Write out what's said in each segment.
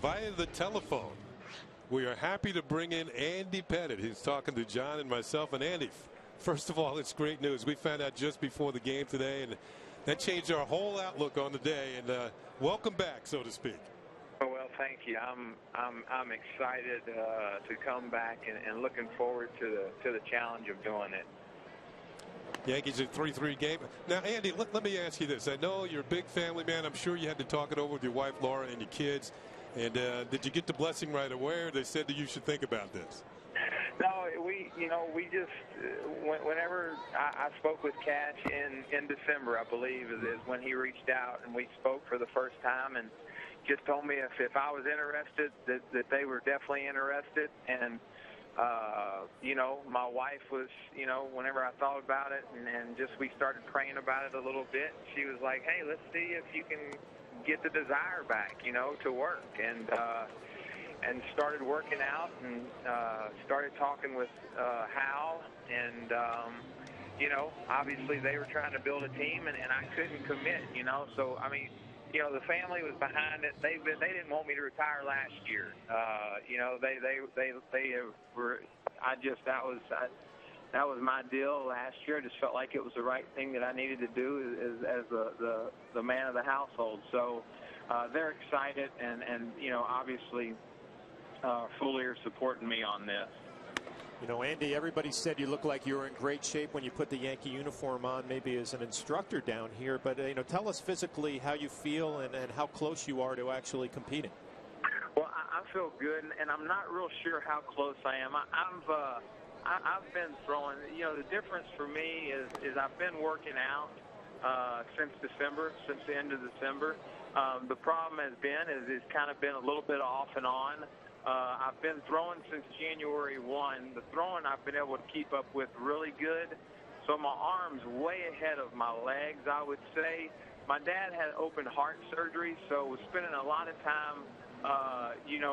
via the telephone. We are happy to bring in Andy Pettitte. He's talking to John and myself. And Andy, first of all, it's great news. We found out just before the game today, and that changed our whole outlook on the day. And welcome back, so to speak. Well, thank you. I'm excited to come back and looking forward to the challenge of doing it. Yankees a 3-3 game. Now, Andy, let me ask you this. I know you're a big family man. I'm sure you had to talk it over with your wife, Laura, and your kids. And did you get the blessing right away, or they said that you should think about this? No, we just, whenever I spoke with Cash in December, I believe, is when he reached out and we spoke for the first time and just told me if I was interested, that they were definitely interested. And, my wife was, whenever I thought about it and just we started praying about it a little bit, she was like, hey, let's see if you can get the desire back, to work. And started working out and started talking with Hal. And, obviously they were trying to build a team, and I couldn't commit, So, I mean, the family was behind it. They didn't want me to retire last year. That was my deal last year. I just felt like it was the right thing that I needed to do as the man of the household. So they're excited, and obviously fully are supporting me on this. Andy, everybody said you look like you were in great shape when you put the Yankee uniform on, maybe as an instructor down here. But, tell us physically how you feel and how close you are to actually competing. Well, I feel good, and I'm not real sure how close I am. I've been throwing. The difference for me is I've been working out since December, since the end of December. The problem has been it's kind of been a little bit off and on. I've been throwing since January 1. The throwing I've been able to keep up with really good. So my arm's way ahead of my legs, I would say. My dad had open heart surgery, so was spending a lot of time,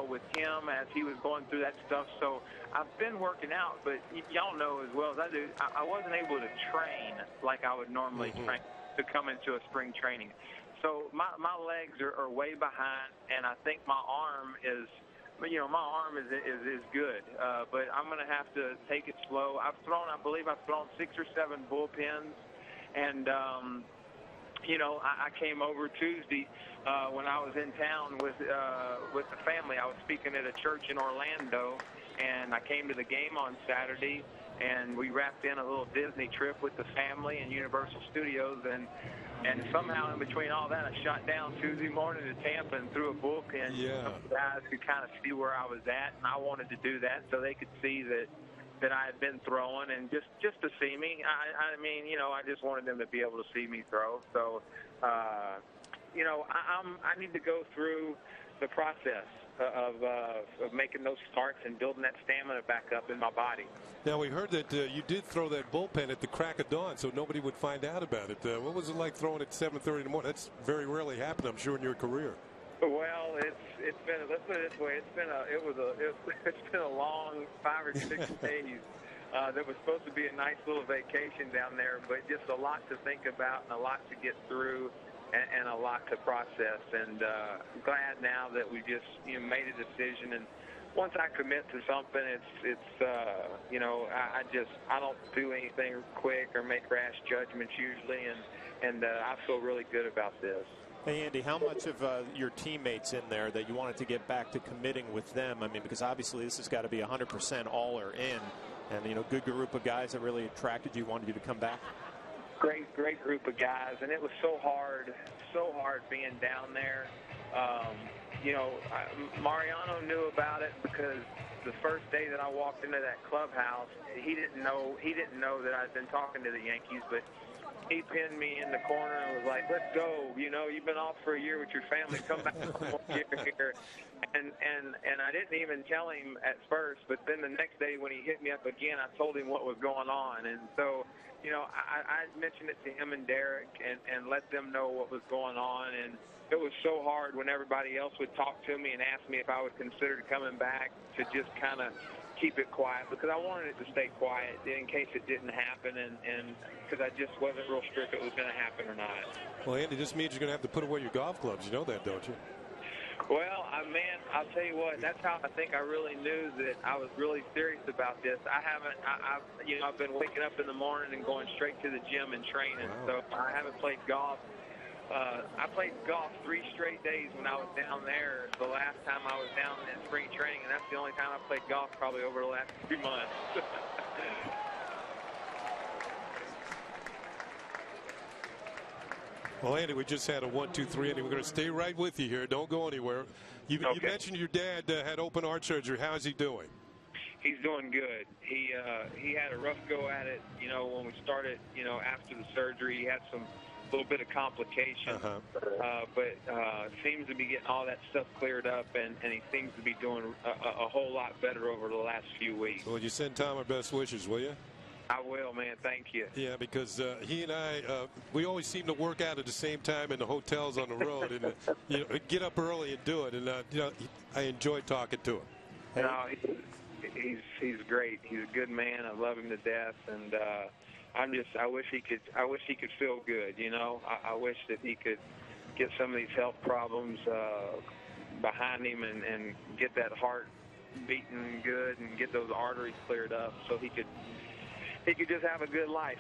with him as he was going through that stuff. So I've been working out, but y'all know as well as I do, I wasn't able to train like I would normally train to come into a spring training. So my legs are way behind, and I think my arm is – my arm is good, but I'm going to have to take it slow. I believe I've thrown 6 or 7 bullpens, and, I came over Tuesday when I was in town with the family. I was speaking at a church in Orlando, and I came to the game on Saturday, and we wrapped in a little Disney trip with the family and Universal Studios, and somehow in between all that, I shot down Tuesday morning to Tampa and threw a bullpen. Yeah. So the guys could kind of see where I was at, and I wanted to do that so they could see that I had been throwing, and just to see me. I just wanted them to be able to see me throw. So, I need to go through the process of making those starts and building that stamina back up in my body. Now, we heard that you did throw that bullpen at the crack of dawn, so nobody would find out about it. What was it like throwing at 7:30 in the morning? That's very rarely happened, I'm sure, in your career. Well, it's been, let's put it this way, it's been a long 5 or 6 days. That was supposed to be a nice little vacation down there, but just a lot to think about and a lot to get through. And a lot to process, and I'm glad now that we just made a decision. And once I commit to something, I don't do anything quick or make rash judgments usually, and I feel really good about this. Hey, Andy, how much of your teammates in there that you wanted to get back to committing with them? I mean, because obviously this has got to be 100% all or in, and good group of guys that really attracted you, wanted you to come back. Great group of guys, and it was so hard being down there. Mariano knew about it because the first day that I walked into that clubhouse, he didn't know that I'd been talking to the Yankees, but he pinned me in the corner and was like, "Let's go. You've been off for a year with your family. Come back one more year here." And I didn't even tell him at first, but then the next day when he hit me up again, I told him what was going on, and so. I mentioned it to him and Derek and let them know what was going on. And it was so hard when everybody else would talk to me and ask me if I would consider coming back to just kind of keep it quiet, because I wanted it to stay quiet in case it didn't happen, and because I just wasn't real sure if it was going to happen or not. Well, Andy, this means you're going to have to put away your golf clubs. You know that, don't you? Well, man, I'll tell you what. That's how I think I really knew that I was really serious about this. I've been waking up in the morning and going straight to the gym and training. Wow. So I haven't played golf. I played golf 3 straight days when I was down there. The last time I was down in spring training, and that's the only time I played golf probably over the last 3 months. Well, Andy, we just had a 1-2-3 inning. We're going to stay right with you here. Don't go anywhere. You mentioned your dad had open heart surgery. How is he doing? He's doing good. He had a rough go at it, when we started, after the surgery. He had some little bit of complications, but seems to be getting all that stuff cleared up, and he seems to be doing a whole lot better over the last few weeks. Well, you send Tom our best wishes, will you? I will, man. Thank you. Yeah, because he and I, we always seem to work out at the same time in the hotels on the road, and get up early and do it. And I enjoy talking to him. Hey. No, he's great. He's a good man. I love him to death, and I wish he could feel good. I wish that he could get some of these health problems behind him and get that heart beating good and get those arteries cleared up so he could just have a good life,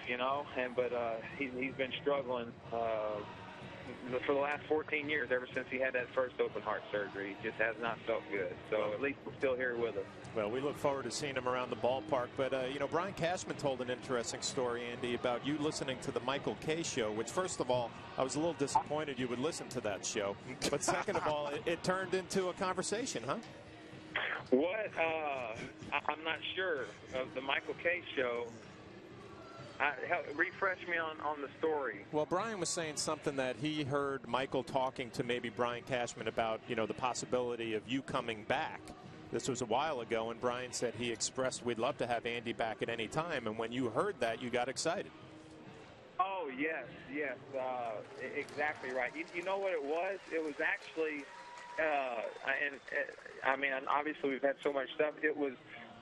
but he's been struggling for the last 14 years, ever since he had that first open heart surgery. He just has not felt good. So at least he's still here with us. Well, we look forward to seeing him around the ballpark. But, Brian Cashman told an interesting story, Andy, about you listening to the Michael Kay show, which, first of all, I was a little disappointed you would listen to that show. But second of all, it turned into a conversation, huh? What? I'm not sure of the Michael Kay show. Refresh me on the story. Well, Brian was saying something that he heard Michael talking to maybe Brian Cashman about, the possibility of you coming back. This was a while ago, and Brian said he expressed, we'd love to have Andy back at any time. And when you heard that, you got excited. Oh, yes, exactly right. You know what it was? It was actually, obviously we've had so much stuff. It was,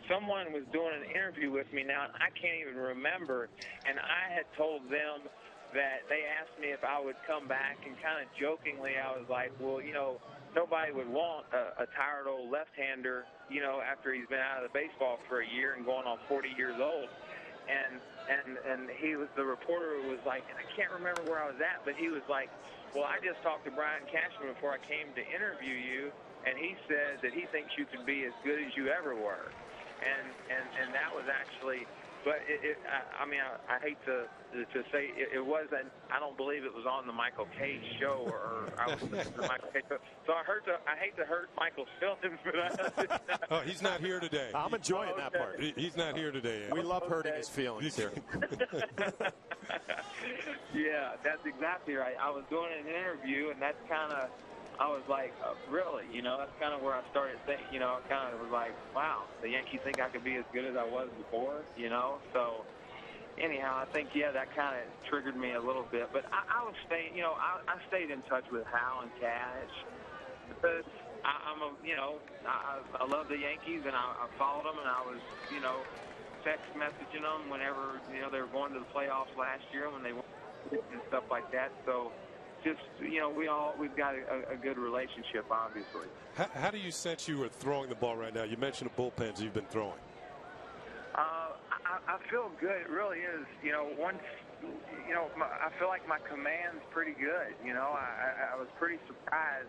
someone was doing an interview with me now, and I can't even remember, and I had told them that they asked me if I would come back, and kind of jokingly I was like, well, nobody would want a tired old left-hander, after he's been out of the baseball for a year and going on 40 years old. And the reporter was like, I can't remember where I was at, but he was like, well, I just talked to Brian Cashman before I came to interview you, and he says that he thinks you could be as good as you ever were. And that was actually, but I hate to say it wasn't. I don't believe it was on the Michael Kay show, or I was listening to the Michael Kay show. So I hate to hurt Michael's feelings, but oh, he's not here today. I'm enjoying that part. He's not here today. We love hurting his feelings here. Yeah, that's exactly right. I was doing an interview, and that's kind of. I was like, really, that's kind of where I started thinking, I kind of was like, wow, the Yankees think I could be as good as I was before, So, anyhow, I think, that kind of triggered me a little bit. But I was staying, I stayed in touch with Hal and Cash because I love the Yankees, and I followed them, and I was, text messaging them whenever, they were going to the playoffs last year when they won and stuff like that. So, just, we've got a good relationship, obviously. How do you sense you are throwing the ball right now? You mentioned the bullpens you've been throwing. I feel good. It really is. Once, I feel like my command's pretty good. I was pretty surprised.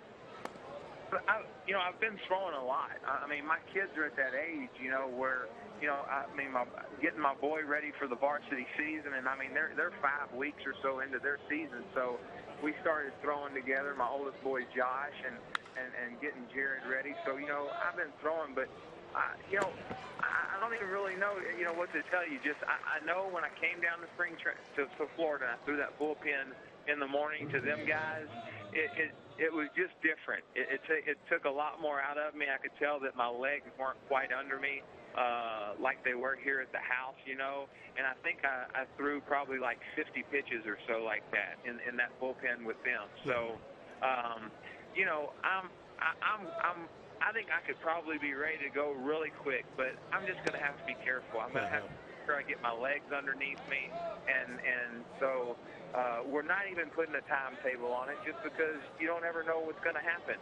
But, I've been throwing a lot. My kids are at that age, where, getting my boy ready for the varsity season, and, they're 5 weeks or so into their season, so we started throwing together, my oldest boy Josh, and getting Jared ready. So, I've been throwing, but, I don't even really know, what to tell you. Just, I know when I came down to to Florida, and I threw that bullpen in the morning to them guys, it was just different. It took a lot more out of me. I could tell that my legs weren't quite under me. Like they were here at the house, and I think I threw probably like 50 pitches or so like that in that bullpen with them. So, I think I could probably be ready to go really quick, but I'm just going to have to be careful. I'm going to have to make sure I get my legs underneath me, and so, we're not even putting a timetable on it just because you don't ever know what's going to happen.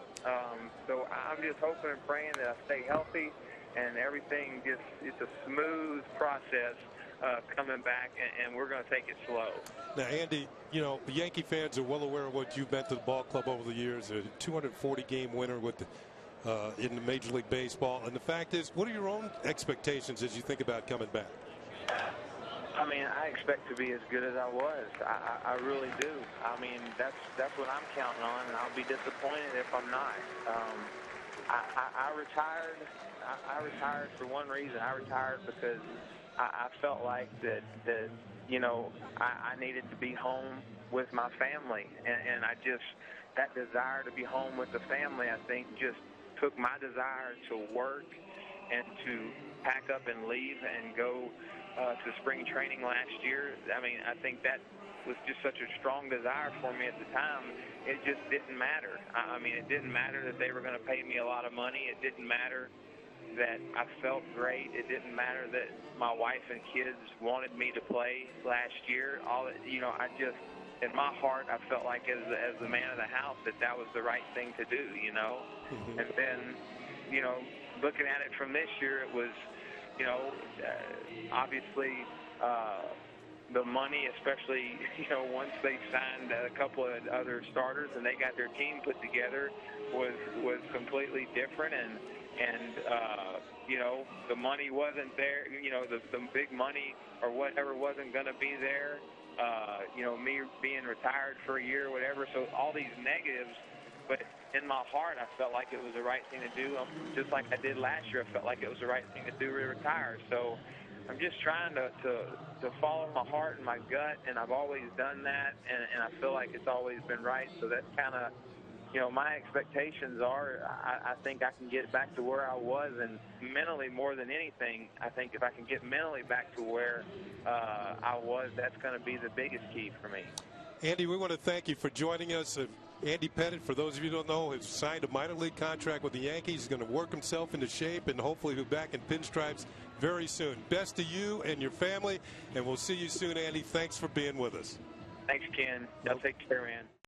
So I'm just hoping and praying that I stay healthy and everything it's a smooth process coming back, and we're going to take it slow. Now, Andy, you know, the Yankee fans are well aware of what you've meant to the ball club over the years, a 240-game winner with in the Major League Baseball. And the fact is, what are your own expectations as you think about coming back? I mean, I expect to be as good as I was. I really do. I mean, that's what I'm counting on, and I'll be disappointed if I'm not. I retired. I retired for one reason. I retired because I felt like that you know, I needed to be home with my family, and I just, that desire to be home with the family, I think, just took my desire to work and to pack up and leave and go to spring training last year. I mean, I think that was just such a strong desire for me at the time. It just didn't matter. I mean, it didn't matter that they were going to pay me a lot of money. It didn't matter that I felt great. It didn't matter that my wife and kids wanted me to play last year. You know, I just, in my heart, I felt like as the man of the house that was the right thing to do, you know. Mm-hmm. And then, you know, looking at it from this year, it was, you know, obviously the money, especially, you know, once they signed a couple of other starters and they got their team put together, was completely different. And you know, the money wasn't there. You know, the big money or whatever wasn't going to be there. You know, me being retired for a year or whatever. So all these negatives, but in my heart, I felt like it was the right thing to do. Just like I did last year, I felt like it was the right thing to do to retire. So I'm just trying to follow my heart and my gut, and I've always done that, and I feel like it's always been right. So that's kind of, you know, my expectations are I think I can get back to where I was, and mentally more than anything, I think if I can get mentally back to where I was, that's going to be the biggest key for me. Andy, we want to thank you for joining us. Andy Pettitte, for those of you who don't know, has signed a minor league contract with the Yankees. He's going to work himself into shape and hopefully be back in pinstripes very soon. Best to you and your family, and we'll see you soon, Andy. Thanks for being with us. Thanks, Ken. Y'all take care, man.